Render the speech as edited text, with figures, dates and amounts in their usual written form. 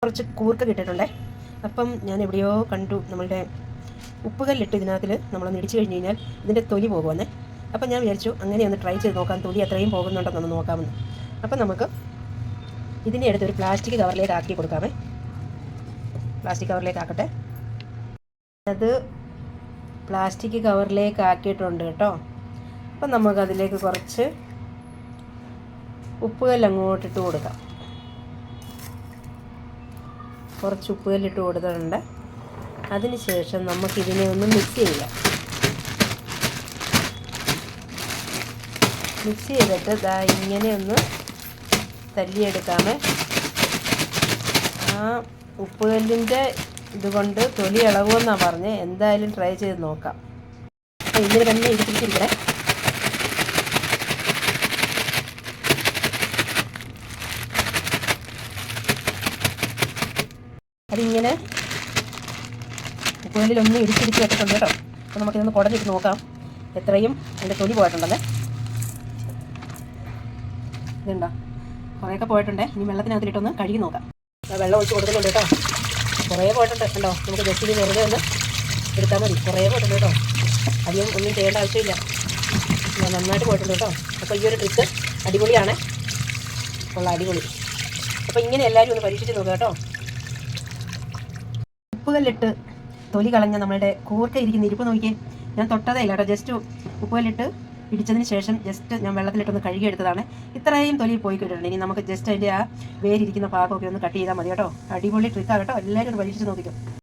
കുറച്ച് കൂർക്ക കിട്ടിയിട്ടുണ്ടേ. അപ്പം ഞാൻ എവിടെയോ കണ്ടു നമ്മളുടെ ഉപ്പുകല്ലിട്ട് ഇതിനകത്തിൽ നമ്മളൊന്ന് ഇടിച്ചു കഴിഞ്ഞ് കഴിഞ്ഞാൽ ഇതിൻ്റെ തൊലി പോകുമെന്നേ. അപ്പം ഞാൻ വിചാരിച്ചു അങ്ങനെ ഒന്ന് ട്രൈ ചെയ്ത് നോക്കാം, തൊലി എത്രയും പോകുന്നുണ്ടെന്നൊന്ന് നോക്കാമെന്ന്. അപ്പം നമുക്ക് ഇതിനെ എടുത്ത് ഒരു പ്ലാസ്റ്റിക് കവറിലേക്ക് ആക്കി കൊടുക്കാമേ. പ്ലാസ്റ്റിക് കവറിലേക്ക് ആക്കട്ടെ. അത് പ്ലാസ്റ്റിക് കവറിലേക്ക് ആക്കിയിട്ടുണ്ട് കേട്ടോ. അപ്പം നമുക്കതിലേക്ക് കുറച്ച് ഉപ്പുകല്ല് അങ്ങോട്ടിട്ട് കൊടുക്കാം. കുറച്ച് ഉപ്പുകല്ലിട്ട് കൊടുത്തിട്ടുണ്ട്. അതിന് ശേഷം നമുക്കിതിനെ ഒന്ന് മിക്സ് ചെയ്യാം. മിക്സ് ചെയ്തിട്ട് ദാ ഇങ്ങനെ ഒന്ന് തല്ലിയെടുക്കാമേ. ആ ഉപ്പുകല്ലിൻ്റെ ഇതുകൊണ്ട് തൊലി ഇളകുമെന്നാണ് പറഞ്ഞ്. എന്തായാലും ട്രൈ ചെയ്ത് നോക്കാം. അപ്പോൾ ഇങ്ങനെ തന്നെ ഇരിച്ചിരിക്കണേ. അതിങ്ങനെ ഉപ്പുകല്ലിലൊന്നും ഇടിച്ചിടിച്ച് വെച്ചിട്ടുണ്ട് കേട്ടോ. അപ്പോൾ നമുക്കിതൊന്ന് കുടഞ്ഞിട്ട് നോക്കാം എത്രയും അതിൻ്റെ തൊലി പോയിട്ടുണ്ടല്ലേ. ഇതുണ്ടോ, കുറേയൊക്കെ പോയിട്ടുണ്ട്. ഇനി വെള്ളത്തിനകത്തിലിട്ടൊന്ന് കഴുകി നോക്കാം. വെള്ളം ഒഴിച്ച് കൊടുക്കുന്നുണ്ട് കേട്ടോ. കുറേ പോയിട്ടുണ്ട് കണ്ടോ. നമുക്ക് ജസ്റ്റ് ഇത് വെറുതെ ഒന്ന് എടുത്താൽ മതി. കുറേ പോയിട്ടുണ്ട് കേട്ടോ. അധികം ഒന്നും ചെയ്യേണ്ട ആവശ്യമില്ല. നന്നായിട്ട് പോയിട്ടുണ്ട് കേട്ടോ. അപ്പോൾ ഈ ഒരു ട്രിക്ക് അടിപൊളിയാണ്. ഉള്ള അടിപൊളി. അപ്പോൾ ഇങ്ങനെ എല്ലാവരും ഒന്ന് പരീക്ഷിച്ച് നോക്കുക കേട്ടോ. ഉപ്പുകല്ലിട്ട് തൊലി കളഞ്ഞ നമ്മളുടെ കൂർക്ക ഇരിക്കുന്ന ഇരിപ്പ് നോക്കിയേ. ഞാൻ തൊട്ടതേ ഇല്ല കേട്ടോ. ജസ്റ്റ് ഉപ്പുകല്ലിട്ട് ഇടിച്ചതിന് ശേഷം ജസ്റ്റ് ഞാൻ വെള്ളത്തിലിട്ടൊന്ന് കഴുകിയെടുത്തതാണ്. ഇത്രയും തൊലി പോയി കിട്ടിയിട്ടുണ്ട്. ഇനി നമുക്ക് ജസ്റ്റ് അതിൻ്റെ ആ വേരിയിരിക്കുന്ന ഭാഗമൊക്കെ ഒന്ന് കട്ട് ചെയ്താൽ മതി കേട്ടോ. അടിപൊളി ട്രിക്കാണ് കേട്ടോ. എല്ലാവരും ഒന്ന് പരീക്ഷിച്ച് നോക്കിക്കോ.